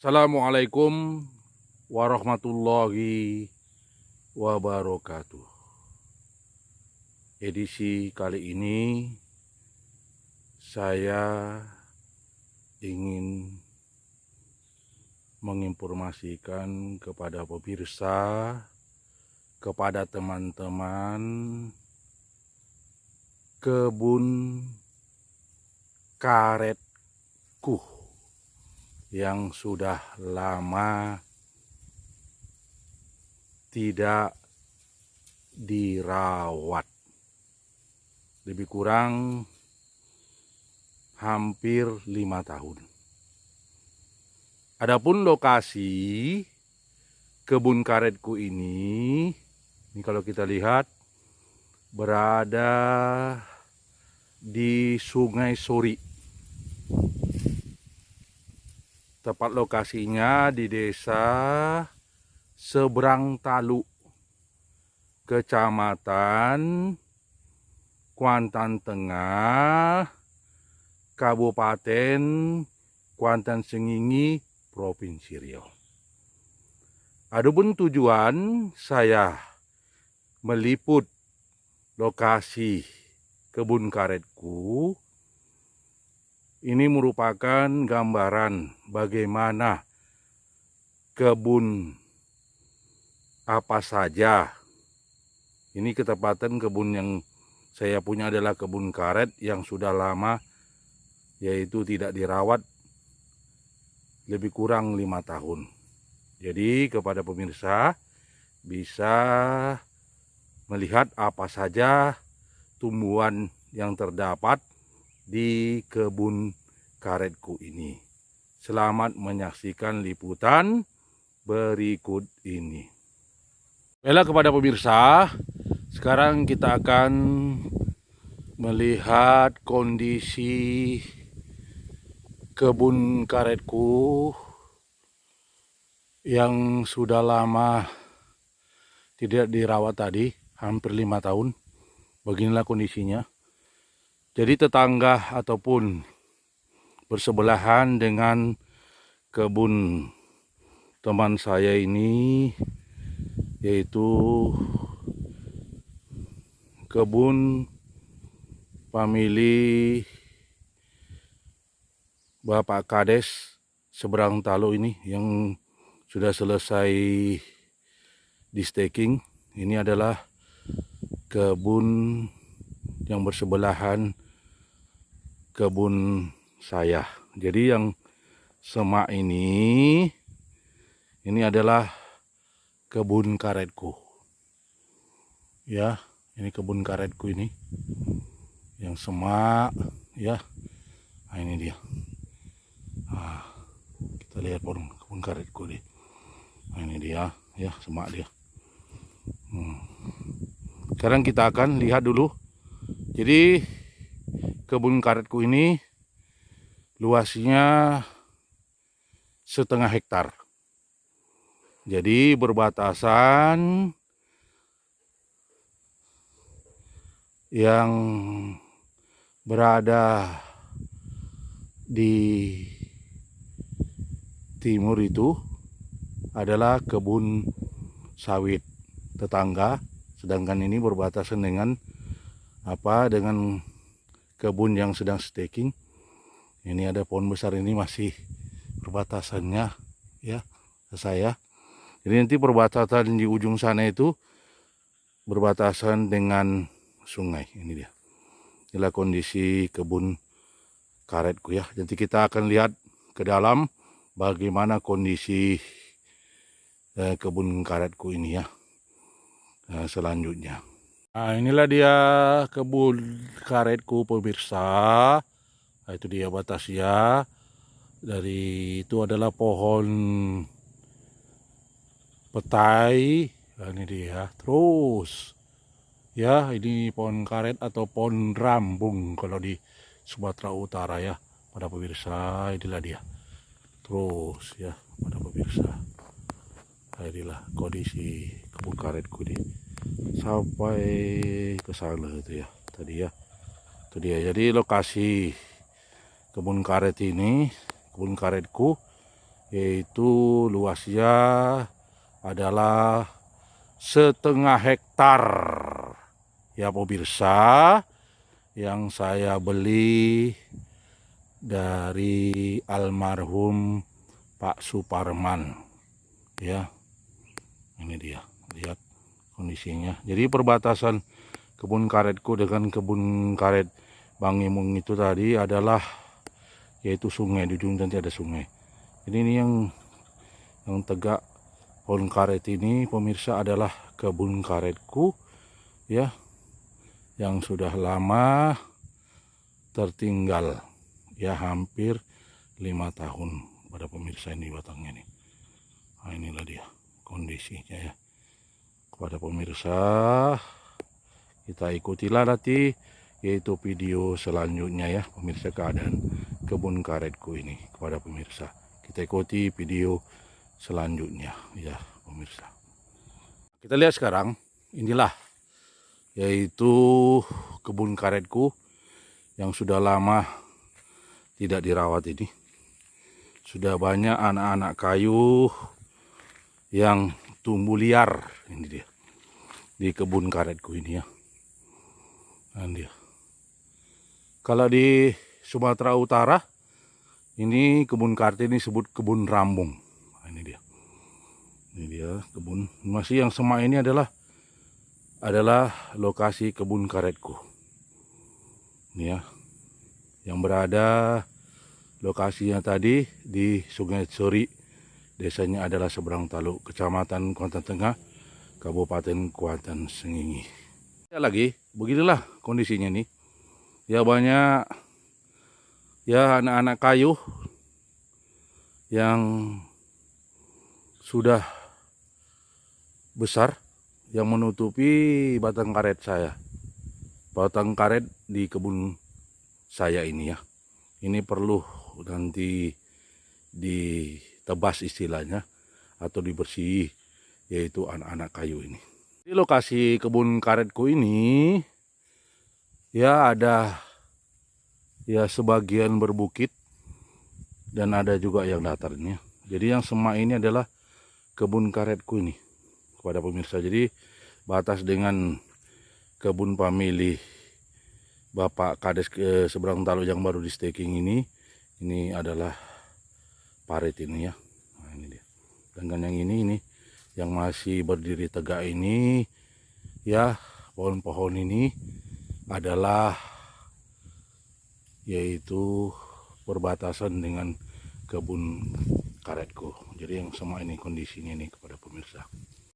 Assalamualaikum warahmatullahi wabarakatuh. Edisi kali ini saya ingin menginformasikan kepada pemirsa, kepada teman-teman kebun karetku yang sudah lama tidak dirawat, lebih kurang hampir 5 tahun. Adapun lokasi kebun karetku ini kalau kita lihat berada di Sungai Suri. Tepat lokasinya di desa Seberang Talu, Kecamatan Kuantan Tengah, Kabupaten Kuantan Sengingi, Provinsi Riau. Adapun tujuan saya meliput lokasi kebun karetku ini merupakan gambaran bagaimana kebun apa saja. Ini ketepatan kebun yang saya punya adalah kebun karet yang sudah lama, yaitu tidak dirawat lebih kurang 5 tahun. Jadi kepada pemirsa bisa melihat apa saja tumbuhan yang terdapat di kebun karetku ini. Selamat menyaksikan liputan berikut ini. Baiklah kepada pemirsa, sekarang kita akan melihat kondisi kebun karetku yang sudah lama tidak dirawat tadi, hampir 5 tahun. Beginilah kondisinya. Jadi tetangga ataupun bersebelahan dengan kebun teman saya ini, yaitu kebun famili Bapak Kades Seberang Talu ini yang sudah selesai di staking. Ini adalah kebun yang bersebelahan kebun saya. Jadi yang semak ini adalah kebun karetku. Ya, ini kebun karetku ini. Yang semak ya. Nah, ini dia. Nah, kita lihat kebun karetku nih. Nah, ini dia ya, semak dia. Sekarang kita akan lihat dulu. Jadi kebun karetku ini luasnya 1,5 hektar. Jadi berbatasan yang berada di timur itu adalah kebun sawit tetangga, sedangkan ini berbatasan dengan dengan kebun yang sedang staking. Ini ada pohon besar, ini masih perbatasannya ya saya. Jadi nanti perbatasan di ujung sana itu berbatasan dengan sungai. Ini dia. Inilah kondisi kebun karetku ya. Nanti kita akan lihat ke dalam bagaimana kondisi kebun karetku ini ya. Selanjutnya. Nah, inilah dia kebun karetku pemirsa. Nah, itu dia batasnya. Dari itu adalah pohon petai. Nah, ini dia. Terus ya, ini pohon karet atau pohon rambung kalau di Sumatera Utara ya, pada pemirsa. Inilah dia. Terus ya, pada pemirsa. Nah, inilah kondisi kebun karetku ini. Sampai ke sana itu ya tadi ya. Itu dia. Jadi lokasi kebun karet ini, kebun karetku yaitu luasnya adalah 1,5 hektar ya pemirsa, yang saya beli dari almarhum Pak Suparman ya. Ini dia, lihat kondisinya. Jadi perbatasan kebun karetku dengan kebun karet Bang Imung itu tadi adalah yaitu sungai, di ujung nanti ada sungai. Jadi ini yang tegak pohon karet ini pemirsa adalah kebun karetku ya, yang sudah lama tertinggal ya, hampir 5 tahun pada pemirsa. Ini batangnya nih. Nah, inilah dia kondisinya ya. Kepada pemirsa, kita ikutilah nanti yaitu video selanjutnya ya pemirsa, keadaan kebun karetku ini. Kepada pemirsa, kita ikuti video selanjutnya ya pemirsa. Kita lihat sekarang, inilah yaitu kebun karetku yang sudah lama tidak dirawat ini. Sudah banyak anak-anak kayu yang tumbuh liar. Ini dia di kebun karetku ini ya. Nah, dia. Kalau di Sumatera Utara ini kebun karet ini disebut kebun rambung. Nah, ini dia. Ini dia kebun. Masih yang semak ini adalah lokasi kebun karetku. Ini ya. Yang berada lokasinya tadi di Sungai Sori. Desanya adalah Seberang Taluk, Kecamatan Kuantan Tengah, Kabupaten Kuantan Sengingi. Ya lagi, beginilah kondisinya nih. Ya banyak ya anak-anak kayu yang sudah besar yang menutupi batang karet saya. Batang karet di kebun saya ini ya. Ini perlu nanti ditebas istilahnya atau dibersih, yaitu anak-anak kayu ini. Di lokasi kebun karetku ini ya ada ya sebagian berbukit dan ada juga yang datarnya. Jadi yang semak ini adalah kebun karetku ini kepada pemirsa. Jadi batas dengan kebun pamili Bapak Kades ke Seberang Taluk yang baru di staking ini adalah parit ini ya. Nah, ini dia. Dan yang ini yang masih berdiri tegak ini ya, pohon-pohon ini adalah yaitu perbatasan dengan kebun karetku. Jadi yang semua ini kondisinya ini kepada pemirsa.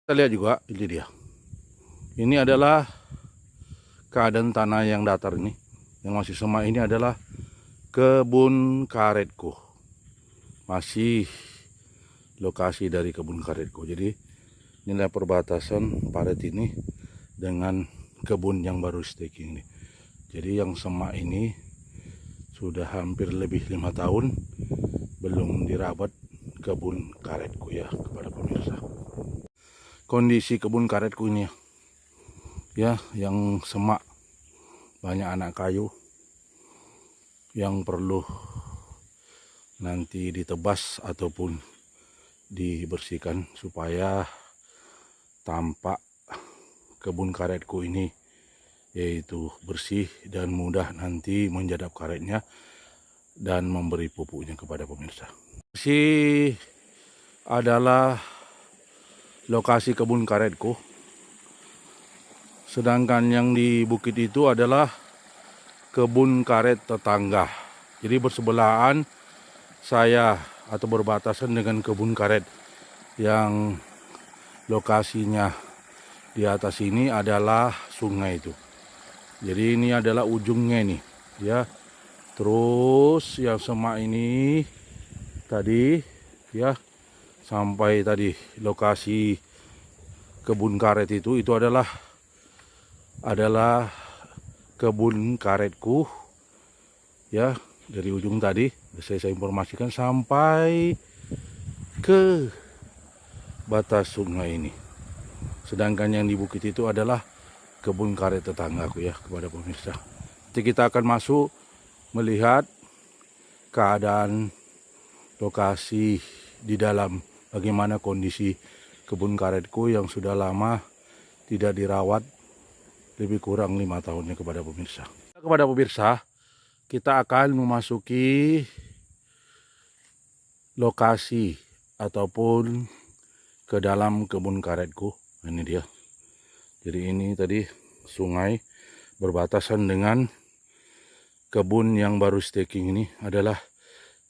Kita lihat juga ini dia. Ini adalah keadaan tanah yang datar ini. Yang masih semak ini adalah kebun karetku. Masih lokasi dari kebun karetku. Jadi inilah perbatasan parit ini dengan kebun yang baru staking ini. Jadi yang semak ini sudah hampir lebih 5 tahun belum dirawat kebun karetku ya kepada pemirsa. Kondisi kebun karetku ini ya, yang semak banyak anak kayu yang perlu nanti ditebas ataupun dibersihkan supaya tampak kebun karetku ini yaitu bersih dan mudah nanti menjadap karetnya dan memberi pupuknya kepada pemirsa. Ini adalah lokasi kebun karetku. Sedangkan yang di bukit itu adalah kebun karet tetangga. Jadi bersebelahan saya atau berbatasan dengan kebun karet yang lokasinya di atas ini adalah sungai itu. Jadi ini adalah ujungnya ini ya. Terus yang semak ini tadi ya, sampai tadi lokasi kebun karet itu adalah kebun karetku ya, dari ujung tadi saya informasikan sampai ke batas sungai ini. Sedangkan yang di bukit itu adalah kebun karet tetanggaku ya kepada pemirsa. Nanti kita akan masuk melihat keadaan lokasi di dalam bagaimana kondisi kebun karetku yang sudah lama tidak dirawat, lebih kurang 5 tahunnya kepada pemirsa. Kepada pemirsa, kita akan memasuki lokasi ataupun ke dalam kebun karetku. Ini dia. Jadi ini tadi sungai berbatasan dengan kebun yang baru staking. Ini adalah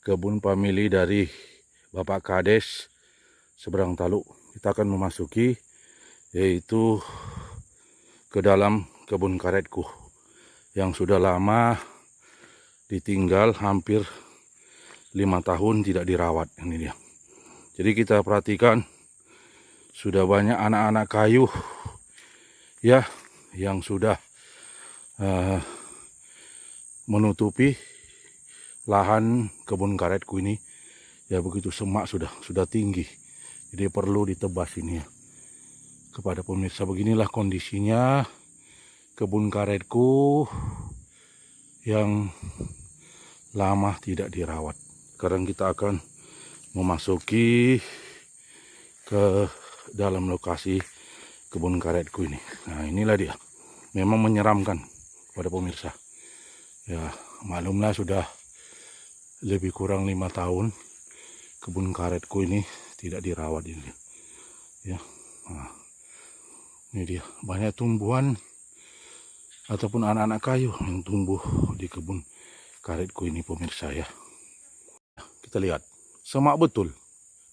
kebun famili dari Bapak Kades seberang Taluk. Kita akan memasuki yaitu ke dalam kebun karetku yang sudah lama ditinggal, hampir 5 tahun tidak dirawat. Ini dia. Jadi kita perhatikan sudah banyak anak-anak kayu ya yang sudah menutupi lahan kebun karetku ini. Ya begitu semak sudah tinggi. Jadi perlu ditebas ini ya. Kepada pemirsa, beginilah kondisinya kebun karetku yang lama tidak dirawat. Sekarang kita akan memasuki ke dalam lokasi kebun karetku ini. Nah, inilah dia. Memang menyeramkan pada pemirsa. Ya, maklumlah sudah lebih kurang 5 tahun kebun karetku ini tidak dirawat ini. Ya. Nah, ini dia. Banyak tumbuhan ataupun anak-anak kayu yang tumbuh di kebun karetku ini pemirsa ya. Kita lihat. Semak betul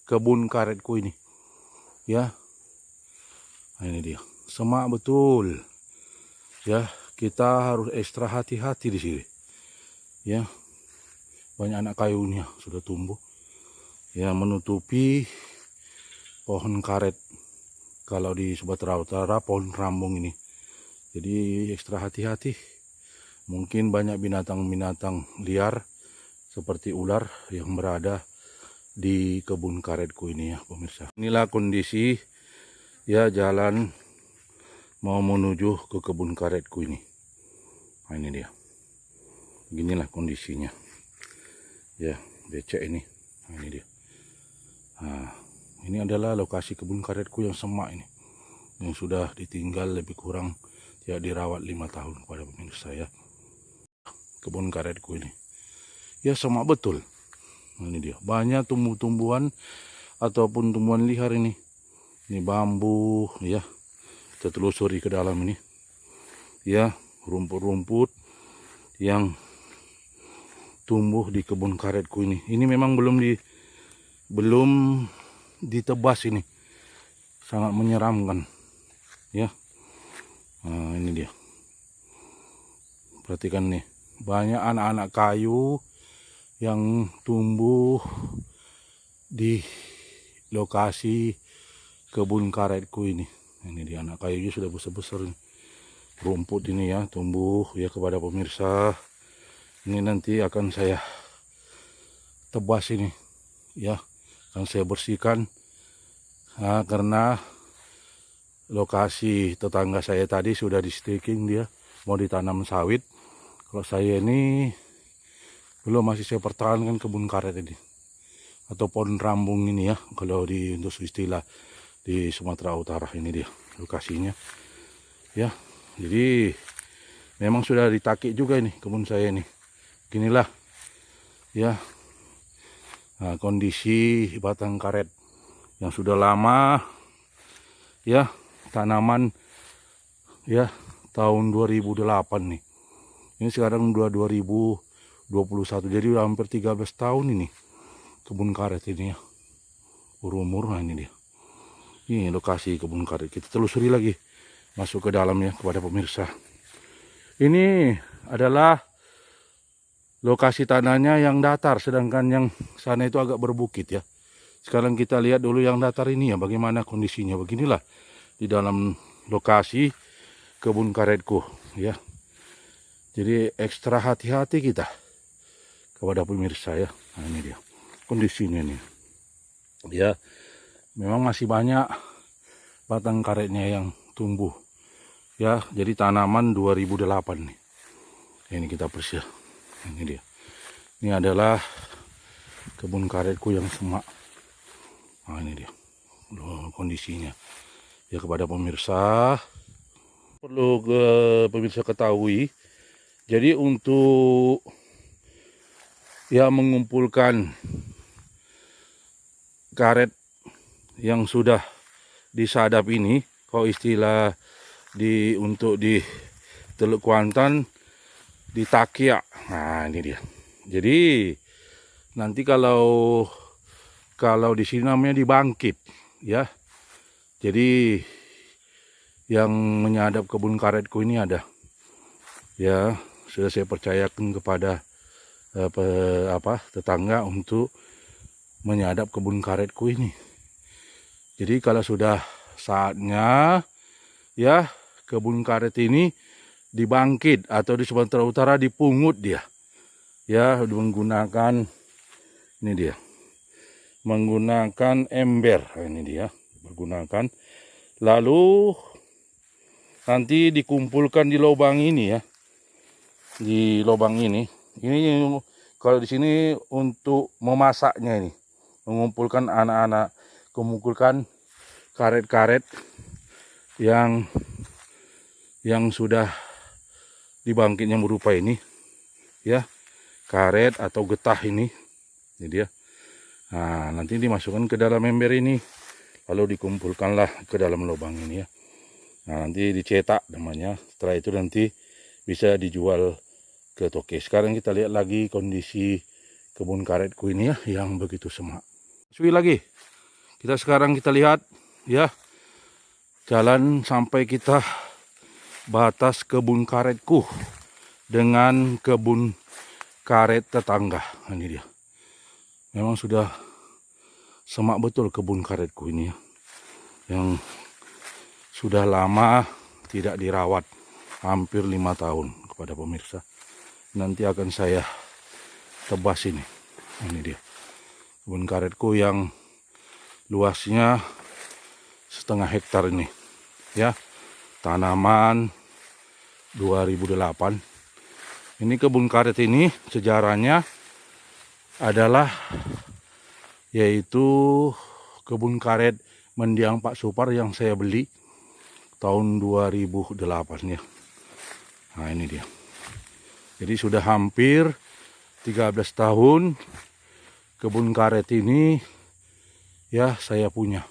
kebun karetku ini. Ya. Nah, ini dia. Semak betul. Ya, kita harus ekstra hati-hati di sini. Ya. Banyak anak kayunya sudah tumbuh. Ya, menutupi pohon karet. Kalau di Sumatera Utara pohon rambung ini. Jadi ekstra hati-hati. Mungkin banyak binatang-binatang liar seperti ular yang berada di kebun karetku ini ya pemirsa. Inilah kondisi ya jalan mau menuju ke kebun karetku ini. Nah, ini dia. Beginilah kondisinya. Ya, becek ini. Nah, ini dia. Nah, ini adalah lokasi kebun karetku yang semak ini. Yang sudah ditinggal lebih kurang tidak dirawat 5 tahun kepada pemirsa ya. Kebun karetku ini. Ya semak betul. Ini dia. Banyak tumbuh-tumbuhan ataupun tumbuhan liar ini. Ini bambu ya. Kita telusuri ke dalam ini. Ya, rumput-rumput yang tumbuh di kebun karetku ini. Ini memang belum ditebas ini. Sangat menyeramkan. Ya. Nah, ini dia. Perhatikan nih. Banyak anak-anak kayu yang tumbuh di lokasi kebun karetku ini. Ini dia, anak kayunya sudah besar-besar ini. Rumput ini ya tumbuh ya kepada pemirsa. Ini nanti akan saya tebas ini ya, akan saya bersihkan karena lokasi tetangga saya tadi sudah di staking, dia mau ditanam sawit. Kalau saya ini belum, masih saya pertahankan kebun karet ini atau pohon rambung ini ya, kalau untuk istilah di Sumatera Utara. Ini dia lokasinya ya. Jadi memang sudah ditakik juga ini kebun saya ini. Beginilah ya kondisi batang karet yang sudah lama ya, tanaman ya tahun 2008 nih. Ini sekarang 2021, jadi udah hampir 13 tahun ini kebun karet ini ya berumur. Nah, ini dia. Ini lokasi kebun karet. Kita telusuri lagi, masuk ke dalam ya kepada pemirsa. Ini adalah lokasi tanahnya yang datar, sedangkan yang sana itu agak berbukit ya. Sekarang kita lihat dulu yang datar ini ya, bagaimana kondisinya. Beginilah di dalam lokasi kebun karetku ya. Jadi ekstra hati-hati kita kepada pemirsa ya. Nah, ini dia kondisinya nih. Ya, memang masih banyak batang karetnya yang tumbuh. Ya, jadi tanaman 2008 nih. Ini kita bersih. Ini dia. Ini adalah kebun karetku yang semak. Nah ini dia kondisinya ya kepada pemirsa. Perlu pemirsa ketahui, jadi untuk ya mengumpulkan karet yang sudah disadap ini, kalau istilah untuk di Teluk Kuantan ditakiak. Nah ini dia. Jadi nanti kalau di sini namanya dibangkit ya. Jadi yang menyadap kebun karetku ini ada ya, sudah saya percayakan kepada tetangga untuk menyadap kebun karetku ini. Jadi kalau sudah saatnya ya kebun karet ini dibangkit atau di Sumatera Utara dipungut dia ya, menggunakan ini dia, menggunakan ember. Ini dia menggunakan, lalu nanti dikumpulkan di lubang ini ya, di lubang ini kalau di sini untuk memasaknya, ini mengumpulkan mengumpulkan karet-karet yang sudah dibangkitnya berupa ini ya, karet atau getah ini dia. Nah nanti dimasukkan ke dalam ember ini, lalu dikumpulkanlah ke dalam lubang ini ya. Nah nanti dicetak namanya, setelah itu nanti bisa dijual ke toke. Sekarang kita lihat lagi kondisi kebun karetku ini ya, yang begitu semak. Lagi sekarang kita lihat ya, jalan sampai kita batas kebun karetku dengan kebun karet tetangga. Ini dia, memang sudah semak betul kebun karetku ini ya, yang sudah lama tidak dirawat, hampir 5 tahun kepada pemirsa. Nanti akan saya tebas ini. Ini dia kebun karetku yang luasnya 0,5 hektar ini ya, tanaman 2008. Ini kebun karet ini sejarahnya adalah yaitu kebun karet mendiang Pak Supar yang saya beli tahun 2008 ya. Nah ini dia. Jadi sudah hampir 13 tahun kebun karet ini ya saya punya.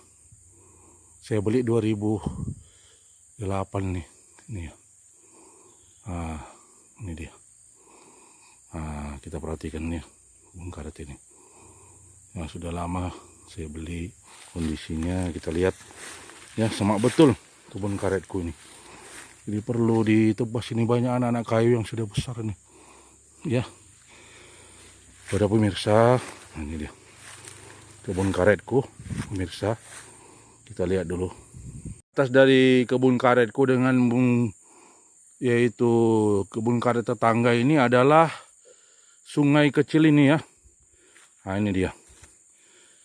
Saya beli 2008 nih. Ini ya. Nah, ini dia. Nah, kita perhatikan nih kebun karet ini. Yang sudah lama saya beli, kondisinya kita lihat ya, semak betul kebun karetku ini. Jadi perlu ditebas, ini banyak anak-anak kayu yang sudah besar nih ya. Pada pemirsa, ini dia kebun karetku pemirsa. Kita lihat dulu atas dari kebun karetku dengan yaitu kebun karet tetangga ini adalah sungai kecil ini ya. Nah ini dia,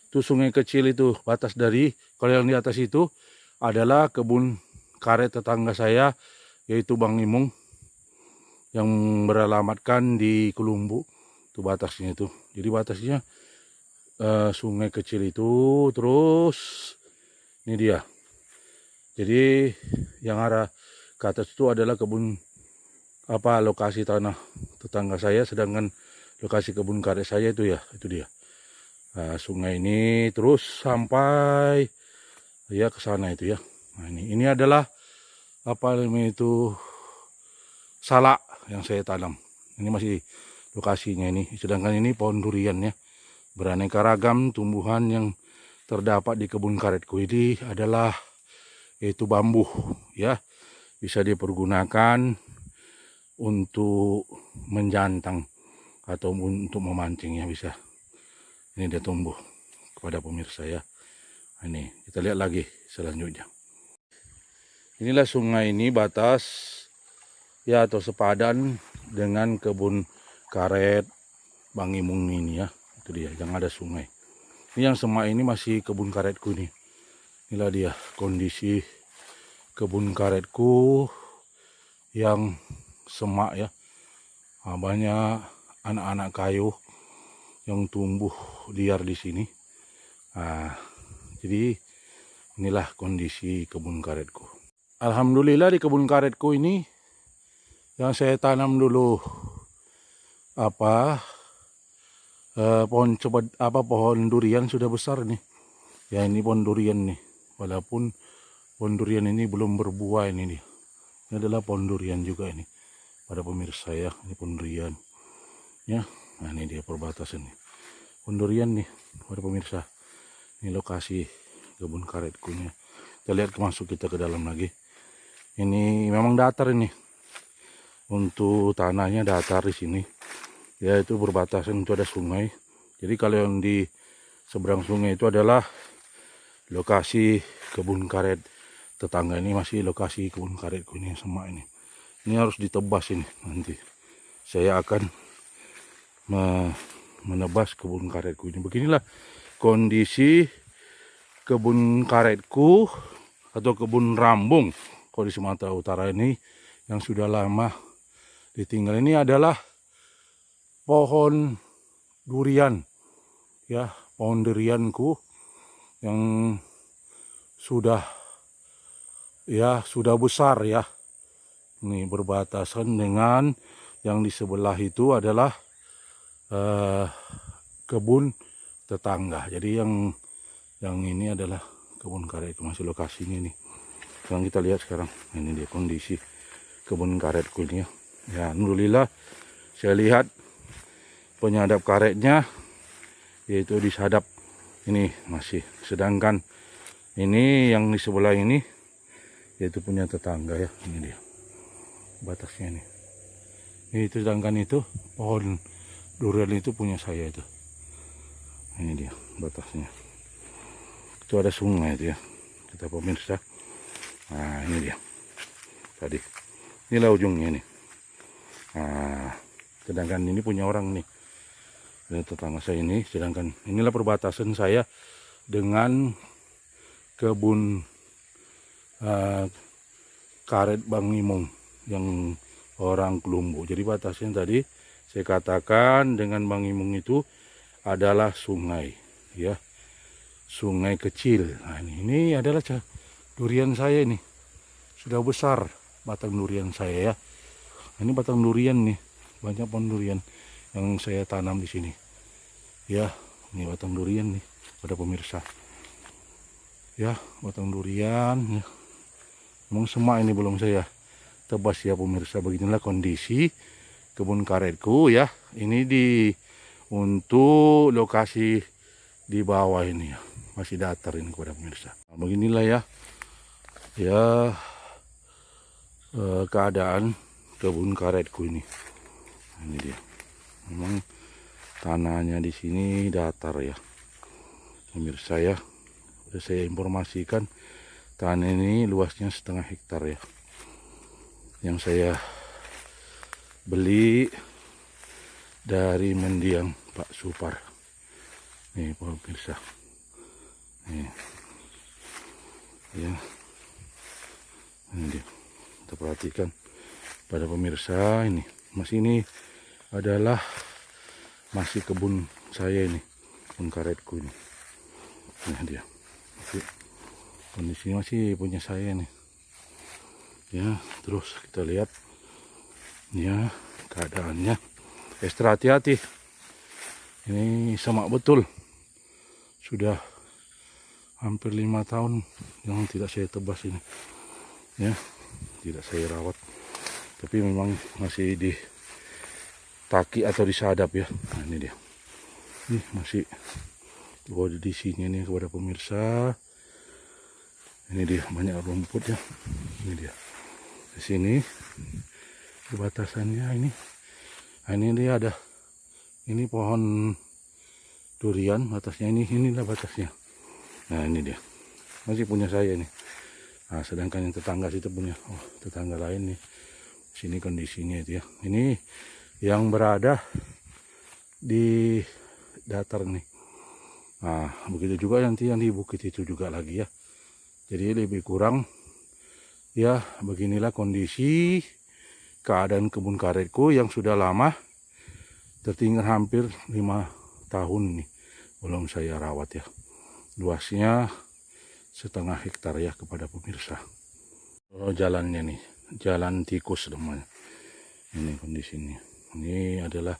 itu sungai kecil itu batas dari, kalau yang di atas itu adalah kebun karet tetangga saya, yaitu Bang Imung yang beralamatkan di Kelumbu. Itu batasnya itu. Jadi batasnya sungai kecil itu, terus ini dia. Jadi yang arah ke atas itu adalah kebun lokasi tanah tetangga saya, sedangkan lokasi kebun karet saya itu ya, itu dia. Sungai ini terus sampai ya ke sana itu ya. Nah ini adalah apa namanya itu, salak yang saya tanam. Ini masih lokasinya ini. Sedangkan ini pohon durian ya. Beraneka ragam tumbuhan yang terdapat di kebun karetku ini adalah yaitu bambu ya. Bisa dipergunakan untuk menjantang atau untuk memancing ya, bisa. Ini dia tumbuh kepada pemirsa ya. Ini kita lihat lagi selanjutnya. Inilah sungai ini batas ya atau sepadan dengan kebun karet Bang Imung ini ya. Itu dia yang ada sungai. Ini yang semak ini masih kebun karetku nih. Inilah dia kondisi kebun karetku yang semak ya. Banyak anak-anak kayu yang tumbuh liar di sini. Jadi inilah kondisi kebun karetku. Alhamdulillah di kebun karetku ini yang saya tanam dulu pohon durian sudah besar nih. Ya ini pohon durian nih. Walaupun pohon durian ini belum berbuah ini nih. Ini adalah pohon durian juga ini. Pada pemirsa ya, ini pohon durian. Ya, nah ini dia perbatasan nih. Pohon durian nih pada pemirsa. Ini lokasi kebun karetku nih. Kita lihat masuk kita ke dalam lagi. Ini memang datar ini. Untuk tanahnya datar di sini. Ya itu berbatasan, itu ada sungai. Jadi kalau yang di seberang sungai itu adalah lokasi kebun karet tetangga. Ini masih lokasi kebun karetku ini sama ini. Ini harus ditebas ini nanti. Saya akan menebas kebun karetku ini. Beginilah kondisi kebun karetku atau kebun rambung kalau di Sumatera Utara ini yang sudah lama ditinggal. Ini adalah pohon durian ya, pohon durianku yang sudah besar ya. Ini berbatasan dengan yang di sebelah itu adalah kebun tetangga. Jadi yang ini adalah kebun karetku, masih lokasinya nih. Yang kita lihat sekarang, ini dia kondisi kebun karetku ini ya. Ya, alhamdulillah saya lihat penyadap karetnya yaitu disadap ini masih. Sedangkan ini yang di sebelah ini yaitu punya tetangga ya. Ini dia batasnya nih. Itu sedangkan itu pohon durian itu punya saya itu. Ini dia batasnya. Itu ada sungai itu ya. Kita pemirsa. Nah ini dia. Tadi. Inilah ujungnya nih. Nah, sedangkan ini punya orang nih. Dan tetangga saya ini. Sedangkan inilah perbatasan saya dengan kebun karet Bang Imung yang orang Kelumbu. Jadi batasnya tadi saya katakan dengan Bang Imung itu adalah sungai ya, sungai kecil. Nah ini adalah durian saya ini sudah besar batang durian saya ya. Ini batang durian nih, banyak pohon durian yang saya tanam di sini ya. Ini batang durian nih pada pemirsa ya, batang durian ya. Memang semak ini belum saya tebas ya pemirsa. Beginilah kondisi kebun karetku ya. Ini untuk lokasi di bawah ini ya, masih datar ini kepada pemirsa. Nah, beginilah ya keadaan kebun karetku ini. Nah, ini dia. Memang tanahnya di sini datar ya pemirsa ya. Sudah saya informasikan tanah ini luasnya 1,5 hektar ya, yang saya beli dari mendiang Pak Supar. Nih pemirsa, nih ya, ini dia. Kita perhatikan pada pemirsa ini, ini adalah masih kebun saya ini, kebun karetku ini. Nah dia, kondisinya masih punya saya nih. Ya, terus kita lihat ya keadaannya. Ekstra hati-hati. Ini semak betul. Sudah hampir 5 tahun yang tidak saya tebas ini. Ya, tidak saya rawat. Tapi memang masih ditaki atau disadap ya. Nah, ini dia. Ini masih di sini nih kepada pemirsa. Ini dia banyak rumput ya. Ini dia. Di sini batasannya ini. Nah, ini dia ada. Ini pohon durian batasnya inilah batasnya. Nah, ini dia. Masih punya saya ini. Nah, sedangkan yang tetangga situ punya tetangga lain nih. Sini kondisinya itu ya. Ini yang berada di datar nih. Nah, begitu juga nanti yang di bukit itu juga lagi ya. Jadi lebih kurang ya beginilah kondisi keadaan kebun karetku yang sudah lama tertinggal hampir 5 tahun nih belum saya rawat ya. Luasnya setengah hektar ya kepada pemirsa. Oh, jalannya nih, jalan tikus namanya. Ini kondisinya. Ini adalah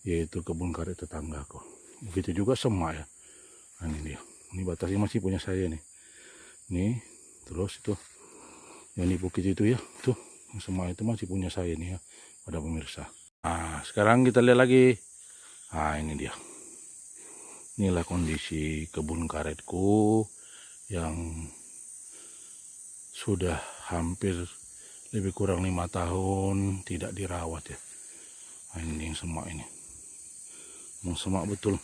yaitu kebun karet tetanggaku. Begitu juga semak ya. Nah, ini dia. Ini batasnya masih punya saya nih. Nih, terus itu yang di bukit itu ya, tuh semak itu masih punya saya nih ya, pada pemirsa. Nah, sekarang kita lihat lagi. Nah, ini dia. Inilah kondisi kebun karetku yang sudah hampir lebih kurang 5 tahun tidak dirawat ya. Nah, ini yang semak ini. Mau semak betul.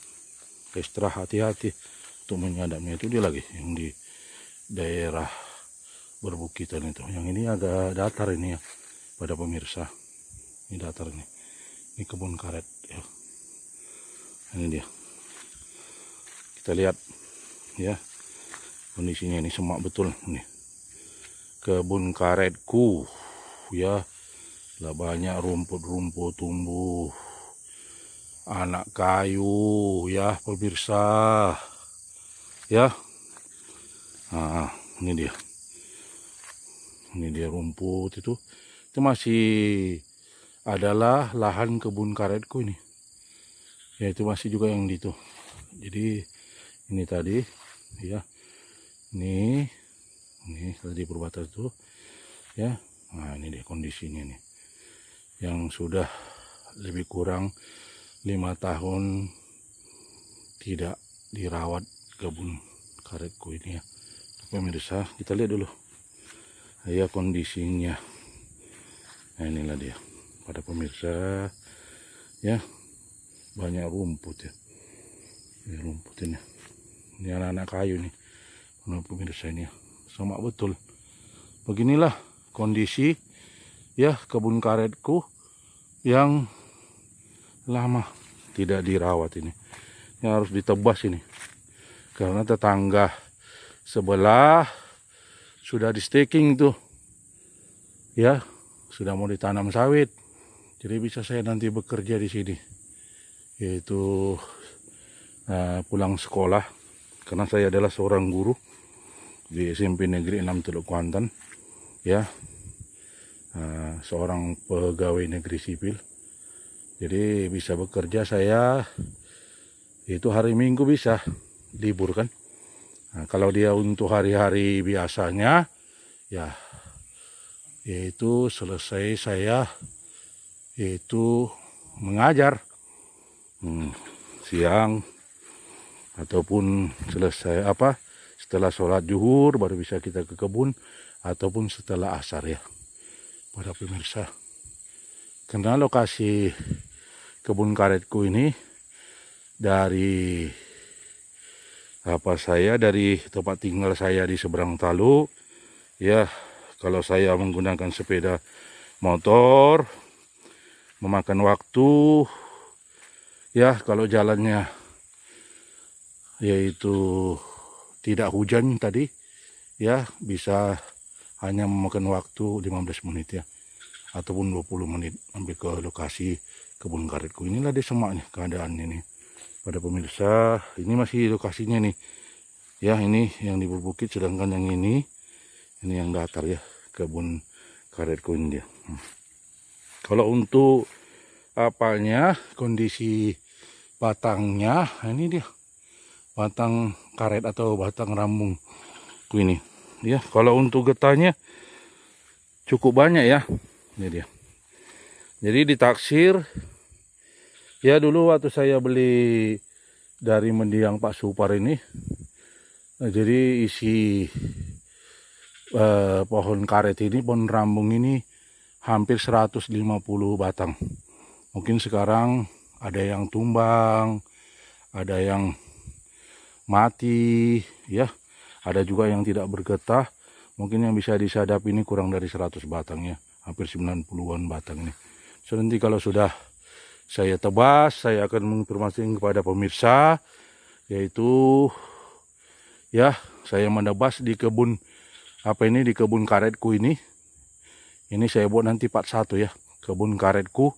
Ekstra hati-hati untuk menyadapnya. Itu dia lagi yang di daerah berbukitan itu. Yang ini agak datar ini ya pada pemirsa. Ini datar ini. Ini kebun karet ya. Ini dia. Kita lihat ya kondisinya ini semak betul nih. Kebun karetku ya, lah banyak rumput-rumput tumbuh, anak kayu ya pemirsa ya. Nah, ini dia rumput itu masih adalah lahan kebun karetku ini ya, itu masih juga yang di itu. Jadi ini tadi ya, ini tadi perbatasan itu ya. Nah, ini dia kondisinya nih yang sudah lebih kurang 5 tahun tidak dirawat kebun karetku ini ya pemirsa. Kita lihat dulu ya kondisinya. Nah, inilah dia pada pemirsa ya, banyak rumput ya. Ini rumput ini anak-anak kayu nih pemirsa ini ya. Semak betul. Beginilah kondisi ya kebun karetku yang lama tidak dirawat ini. Yang harus ditebas ini karena tetangga sebelah sudah di staking tuh ya, sudah mau ditanam sawit. Jadi bisa saya nanti bekerja di sini, yaitu pulang sekolah, karena saya adalah seorang guru di SMP Negeri 6 Teluk Kuantan ya, seorang pegawai negeri sipil. Jadi bisa bekerja saya itu hari Minggu bisa libur kan. Nah, kalau dia untuk hari-hari biasanya ya, yaitu selesai saya yaitu mengajar siang ataupun selesai setelah sholat zuhur baru bisa kita ke kebun, ataupun setelah asar ya pada pemirsa. Karena lokasi kebun karetku ini dari dari tempat tinggal saya di seberang Talu ya, kalau saya menggunakan sepeda motor memakan waktu ya, kalau jalannya yaitu tidak hujan tadi ya, bisa hanya memakan waktu 15 menit ya, ataupun 20 menit sampai ke lokasi kebun karetku. Inilah di semaknya keadaannya nih pada pemirsa. Ini masih lokasinya nih ya, ini yang di berbukit, sedangkan yang ini yang datar ya kebun karetku ini dia. Kalau untuk kondisi batangnya, ini dia batang karet atau batang rambung ini ya. Kalau untuk getahnya cukup banyak ya, ini dia. Jadi ditaksir ya, dulu waktu saya beli dari mendiang Pak Supar ini, jadi isi pohon karet ini, pohon rambung ini hampir 150 batang. Mungkin sekarang ada yang tumbang, ada yang mati ya, ada juga yang tidak bergetah. Mungkin yang bisa disadap ini kurang dari 100 batang ya, hampir 90-an batang nih. So, nanti kalau sudah saya tebas, saya akan menginformasikan kepada pemirsa, yaitu ya saya menebas di kebun di kebun karetku ini. Ini saya buat nanti part 1 ya, kebun karetku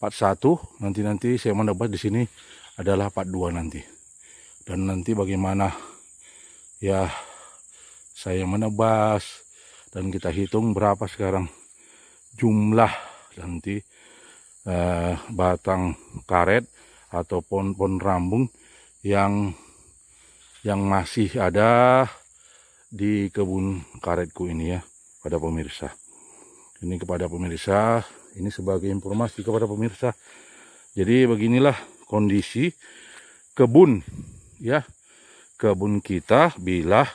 part 1. Nanti saya menebas di sini adalah part 2 nanti. Dan nanti bagaimana ya saya menebas, dan kita hitung berapa sekarang jumlah nanti batang karet ataupun pohon rambung yang masih ada di kebun karetku ini ya, pada pemirsa. Ini kepada pemirsa, ini sebagai informasi kepada pemirsa. Jadi beginilah kondisi kebun ya, kebun kita bila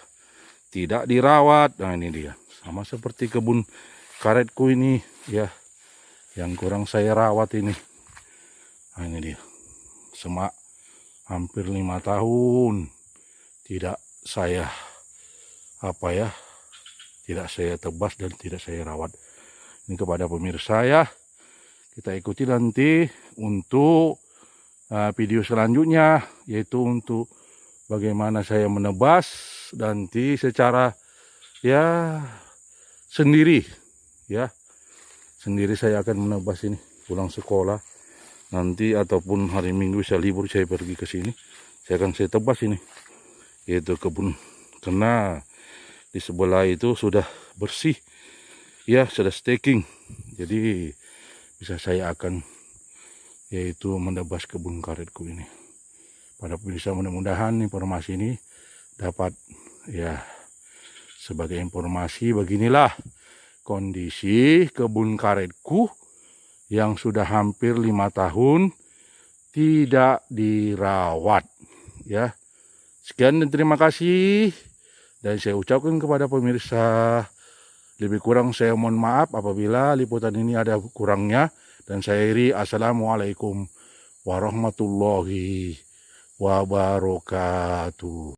tidak dirawat. Nah ini dia, sama seperti kebun karetku ini ya, yang kurang saya rawat ini. Nah ini dia, semak hampir 5 tahun tidak saya tidak saya tebas dan tidak saya rawat. Ini kepada pemirsa ya, kita ikuti nanti untuk video selanjutnya, yaitu untuk bagaimana saya menebas nanti secara ya sendiri ya. Sendiri saya akan menebas ini pulang sekolah nanti, ataupun hari Minggu saya libur, saya pergi ke sini, saya tebas ini, yaitu kebun, karena di sebelah itu sudah bersih ya, sudah staking. Jadi bisa saya akan yaitu menebas kebun karetku ini. Pada pemirsa, mudah-mudahan informasi ini dapat ya sebagai informasi. Beginilah kondisi kebun karetku yang sudah hampir 5 tahun tidak dirawat ya. Sekian dan terima kasih, dan saya ucapkan kepada pemirsa, lebih kurang saya mohon maaf apabila liputan ini ada kurangnya, dan saya akhiri. Assalamualaikum warahmatullahi wabarakatuh.